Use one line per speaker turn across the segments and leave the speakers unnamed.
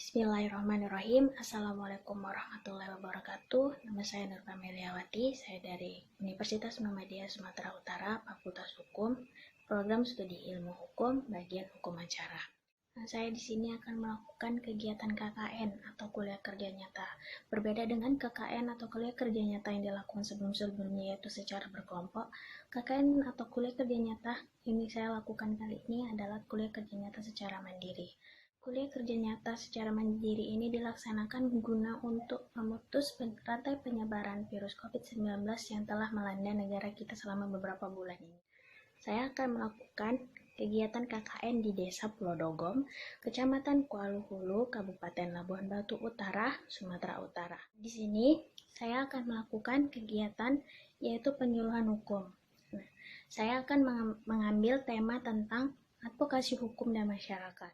Bismillahirrahmanirrahim. Assalamualaikum warahmatullahi wabarakatuh. Nama saya Nur Pameliawati. Saya dari Universitas Muhammadiyah Sumatera Utara, Fakultas Hukum, Program Studi Ilmu Hukum, Bagian Hukum Acara. Saya di sini akan melakukan kegiatan KKN atau kuliah kerja nyata. Berbeda dengan KKN atau kuliah kerja nyata yang dilakukan sebelum-sebelumnya, yaitu secara berkelompok, KKN atau kuliah kerja nyata ini saya lakukan kali ini adalah kuliah kerja nyata secara mandiri. Kuliah kerja nyata secara mandiri ini dilaksanakan guna untuk memutus rantai penyebaran virus COVID-19 yang telah melanda negara kita selama beberapa bulan ini. Saya akan melakukan kegiatan KKN di Desa Pulau Dogom, Kecamatan Kuala Hulu, Kabupaten Labuhan Batu Utara, Sumatera Utara. Di sini saya akan melakukan kegiatan yaitu penyuluhan hukum. Saya akan mengambil tema tentang advokasi hukum dan masyarakat.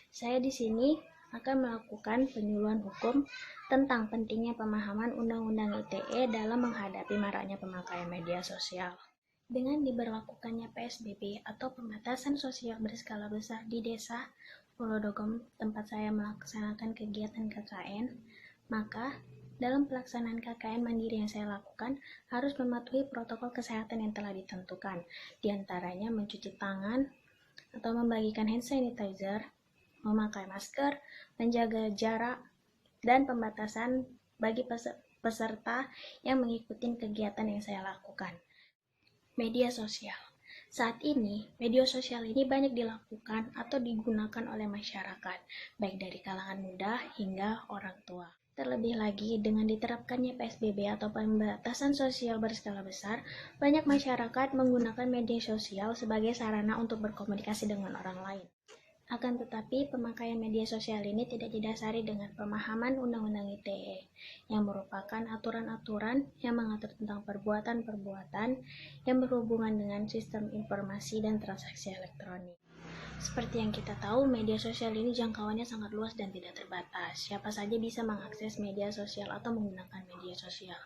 Saya di sini akan melakukan penyuluhan hukum tentang pentingnya pemahaman Undang-Undang ITE dalam menghadapi maraknya pemakaian media sosial. Dengan diberlakukannya PSBB atau pembatasan sosial berskala besar di Desa Pulau Dogom tempat saya melaksanakan kegiatan KKN, maka dalam pelaksanaan KKN mandiri yang saya lakukan harus mematuhi protokol kesehatan yang telah ditentukan, diantaranya mencuci tangan atau membagikan hand sanitizer, memakai masker, menjaga jarak, dan pembatasan bagi peserta yang mengikuti kegiatan yang saya lakukan. Media sosial. Saat ini, media sosial ini banyak dilakukan atau digunakan oleh masyarakat, baik dari kalangan muda hingga orang tua. Terlebih lagi, dengan diterapkannya PSBB atau pembatasan sosial berskala besar, banyak masyarakat menggunakan media sosial sebagai sarana untuk berkomunikasi dengan orang lain. Akan tetapi, pemakaian media sosial ini tidak didasari dengan pemahaman Undang-Undang ITE, yang merupakan aturan-aturan yang mengatur tentang perbuatan-perbuatan yang berhubungan dengan sistem informasi dan transaksi elektronik. Seperti yang kita tahu, media sosial ini jangkauannya sangat luas dan tidak terbatas. Siapa saja bisa mengakses media sosial atau menggunakan media sosial.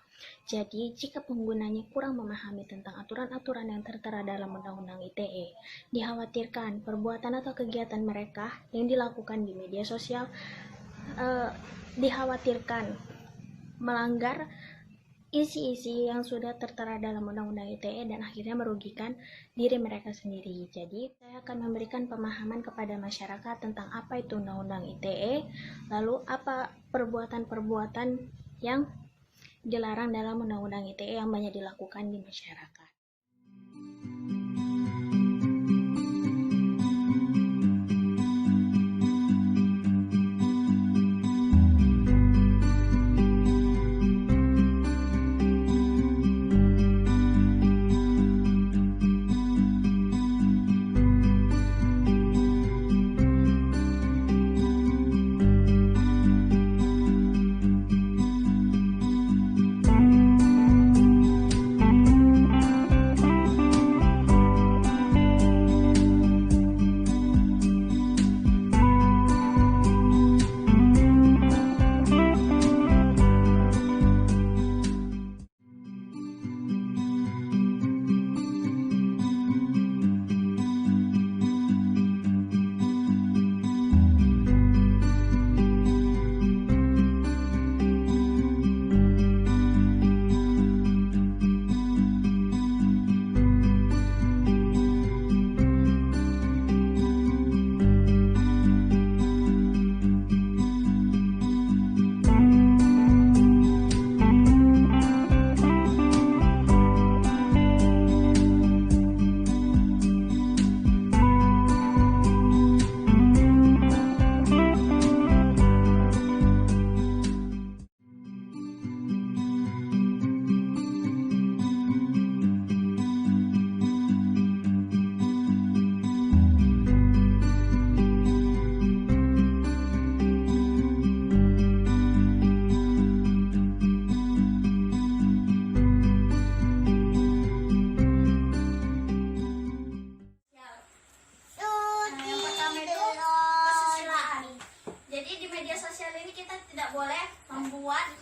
Jadi, jika penggunanya kurang memahami tentang aturan-aturan yang tertera dalam Undang-Undang ITE, dikhawatirkan perbuatan atau kegiatan mereka yang dilakukan di media sosial dikhawatirkan melanggar isi-isi yang sudah tertera dalam Undang-Undang ITE dan akhirnya merugikan diri mereka sendiri. Jadi, saya akan memberikan pemahaman kepada masyarakat tentang apa itu Undang-Undang ITE, lalu apa perbuatan-perbuatan yang dilarang dalam Undang-Undang ITE yang banyak dilakukan di masyarakat.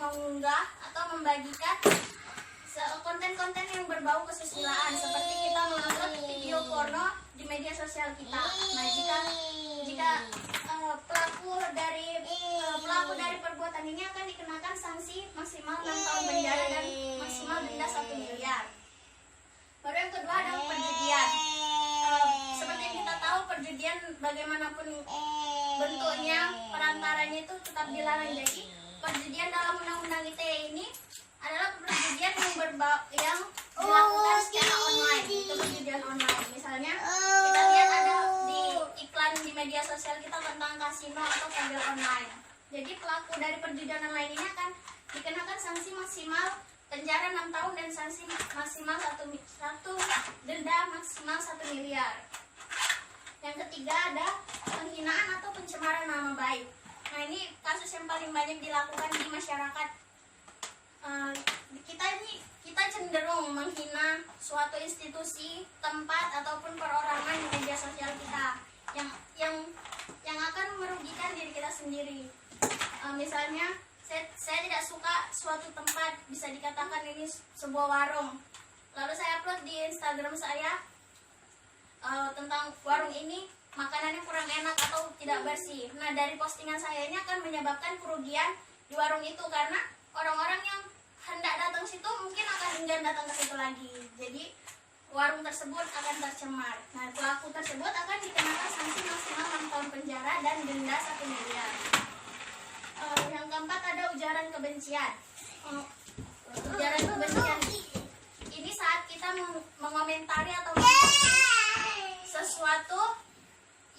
mengunggah atau membagikan konten-konten yang berbau kesusilaan, seperti kita mengupload video porno di media sosial kita. Nah, jika
pelaku dari perbuatan ini akan dikenakan sanksi maksimal 6 tahun penjara dan maksimal denda 1 miliar. Baru yang kedua adalah perjudian. Seperti yang kita tahu, perjudian bagaimanapun bentuknya, perantaranya itu tetap dilarang. Jadi perjudian dalam undang-undang ITE ini adalah perjudian yang dilakukan secara online. Itu perjudian online. Misalnya kita lihat ada di iklan di media sosial kita tentang kasino atau tabel online. Jadi pelaku dari perjudian online ini akan dikenakan sanksi maksimal penjara 6 tahun dan sanksi maksimal denda maksimal 1 miliar. Yang ketiga ada penghinaan atau pencemaran nama baik. Nah, ini kasus yang paling banyak dilakukan di masyarakat. Kita cenderung menghina suatu institusi, tempat ataupun perorangan di media sosial kita yang akan merugikan diri kita sendiri. Misalnya saya tidak suka suatu tempat, bisa dikatakan ini sebuah warung, lalu saya upload di Instagram saya tentang warung ini makanannya kurang enak atau tidak bersih. Nah, dari postingan saya ini akan menyebabkan kerugian di warung itu, karena orang-orang yang hendak datang situ mungkin akan enggan datang ke situ lagi. Jadi warung tersebut akan tercemar. Nah, pelaku tersebut akan dikenakan sanksi maksimal 6 tahun penjara dan denda 1 miliar. Yang keempat ada ujaran kebencian. Ujaran kebencian ini saat kita mengomentari atau sesuatu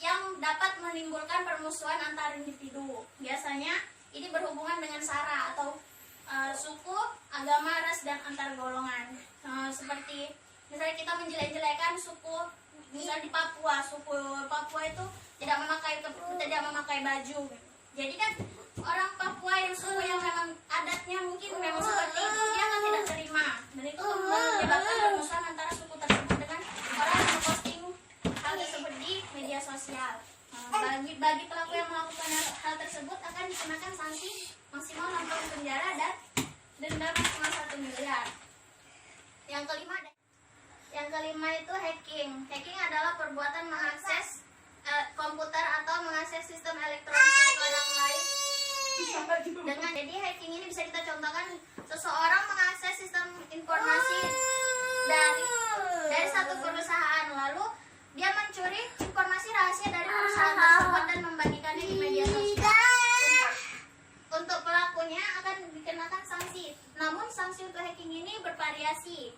yang dapat menimbulkan permusuhan antar individu. Biasanya ini berhubungan dengan sara atau suku, agama, ras, dan antar golongan. Seperti misalnya kita menjelek-jelekan suku, misalnya di Papua, suku Papua itu tidak memakai baju. Jadi kan orang Papua yang suku yang memang adatnya mungkin memang seperti itu, dia akan tidak terima, dan itu menyebabkan permusuhan antara suku tersebut dengan orang yang memposting hal tersebut di media sosial. Bagi pelaku yang melakukan hal tersebut akan dikenakan sanksi maksimal 6 tahun penjara dan denda maksimal 1 miliar. Yang kelima itu hacking. Hacking adalah perbuatan mengakses komputer atau mengakses sistem elektronik milik orang lain. Jadi hacking ini bisa kita contohkan, seseorang mengakses sistem informasi dari satu perusahaan, lalu dia mencuri informasi rahasia dari perusahaan tersebut dan membagikannya di media sosial. Untuk pelakunya akan dikenakan sanksi. Namun sanksi untuk hacking ini bervariasi,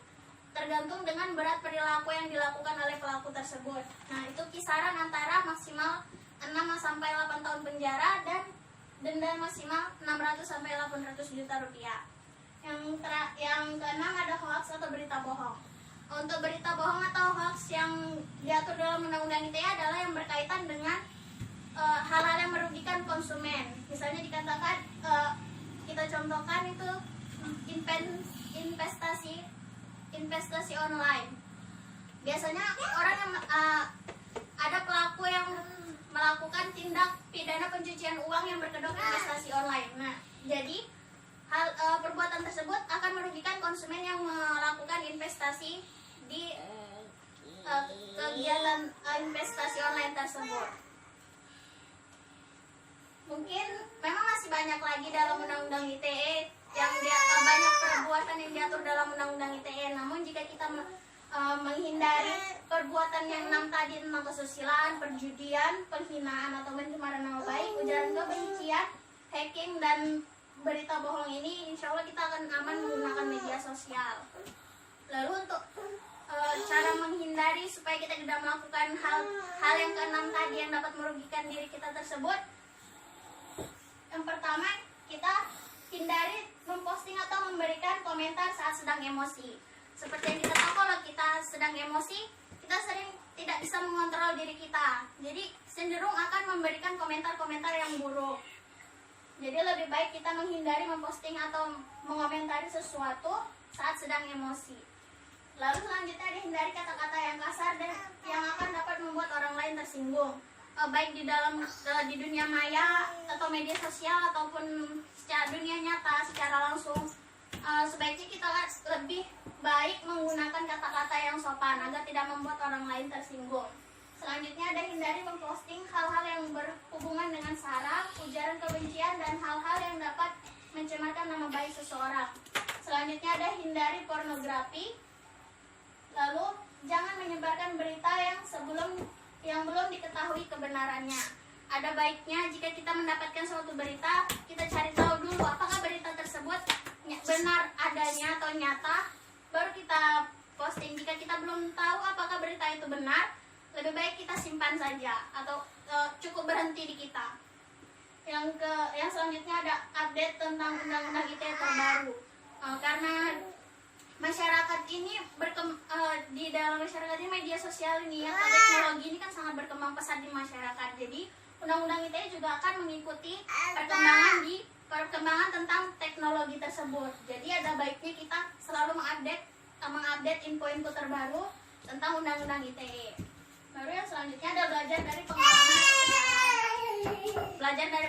tergantung dengan berat perilaku yang dilakukan oleh pelaku tersebut. Nah, itu kisaran antara maksimal 6 sampai 8 tahun penjara dan denda maksimal 600 sampai 800 juta rupiah. Yang keenam ada hoax atau berita bohong. Untuk berita bohong atau hoax yang diatur dalam Undang-Undang ITE adalah yang berkaitan dengan hal-hal yang merugikan konsumen. Misalnya dikatakan, kita contohkan itu investasi online. Biasanya orang yang ada pelaku yang melakukan tindak pidana pencucian uang yang berkedok investasi online. Nah, jadi perbuatan tersebut akan merugikan konsumen yang melakukan investasi di kegiatan investasi online tersebut. Mungkin memang masih banyak lagi dalam Undang-Undang ITE banyak perbuatan yang diatur dalam Undang-Undang ITE. Namun jika kita menghindari perbuatan yang 6 tadi tentang kesusilaan, perjudian, penghinaan atau pencemaran nama baik, ujaran kebencian, hacking, dan berita bohong ini, insya Allah kita akan aman menggunakan media sosial. Lalu untuk cara menghindari supaya kita tidak melakukan hal yang keenam tadi yang dapat merugikan diri kita tersebut, yang pertama, kita hindari memposting atau memberikan komentar saat sedang emosi. Seperti yang kita tahu, kalau kita sedang emosi, kita sering tidak bisa mengontrol diri kita. Jadi cenderung akan memberikan komentar-komentar yang buruk. Jadi lebih baik kita menghindari memposting atau mengomentari sesuatu saat sedang emosi. Lalu selanjutnya dihindari kata-kata yang kasar dan yang akan dapat membuat orang lain tersinggung. Baik di dunia maya atau media sosial ataupun secara dunia nyata secara langsung. Sebaiknya kita lebih baik menggunakan kata-kata yang sopan agar tidak membuat orang lain tersinggung. Selanjutnya ada hindari memposting hal-hal yang berhubungan dengan sara, ujaran kebencian, dan hal-hal yang dapat mencemarkan nama baik seseorang. Selanjutnya ada hindari pornografi. Lalu jangan menyebarkan berita yang belum diketahui kebenarannya. Ada baiknya jika kita mendapatkan suatu berita, kita cari tahu dulu apakah berita tersebut benar adanya atau nyata, baru kita posting. Jika kita belum tahu apakah berita itu benar, lebih baik kita simpan saja atau cukup berhenti di kita. Yang selanjutnya ada update tentang undang-undang ITE terbaru. Karena masyarakat ini di dalam masyarakat ini media sosial ini atau teknologi ini kan sangat berkembang pesat di masyarakat. Jadi undang-undang ITE juga akan mengikuti perkembangan tentang teknologi tersebut. Jadi ada baiknya kita selalu mengupdate info-info terbaru tentang undang-undang ITE. Baru yang selanjutnya ada belajar dari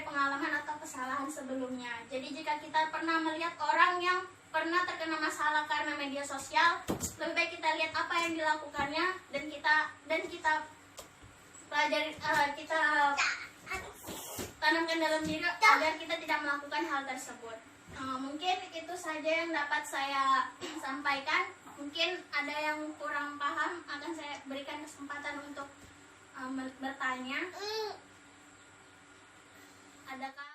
pengalaman atau kesalahan sebelumnya. Jadi jika kita pernah melihat orang yang pernah terkena masalah karena media sosial, lebih baik kita lihat apa yang dilakukannya dan kita pelajari, kita tanamkan dalam diri agar kita tidak melakukan hal tersebut. Mungkin itu saja yang dapat saya sampaikan. Mungkin ada yang kurang paham, akan saya berikan kesempatan untuk bertanya. Adakah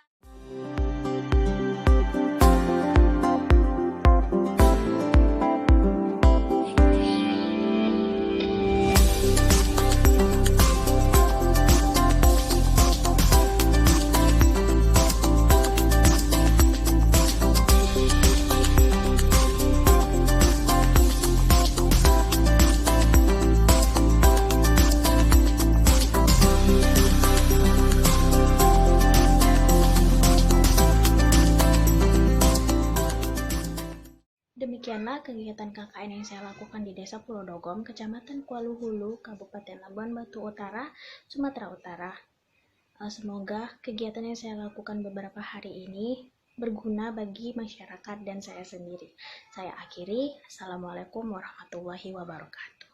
Demikianlah kegiatan KKN yang saya lakukan di Desa Pulau Dogom, Kecamatan Kuala Hulu, Kabupaten Labuan Batu Utara, Sumatera Utara. Semoga kegiatan yang saya lakukan beberapa hari ini berguna bagi masyarakat dan saya sendiri. Saya akhiri. Assalamualaikum warahmatullahi wabarakatuh.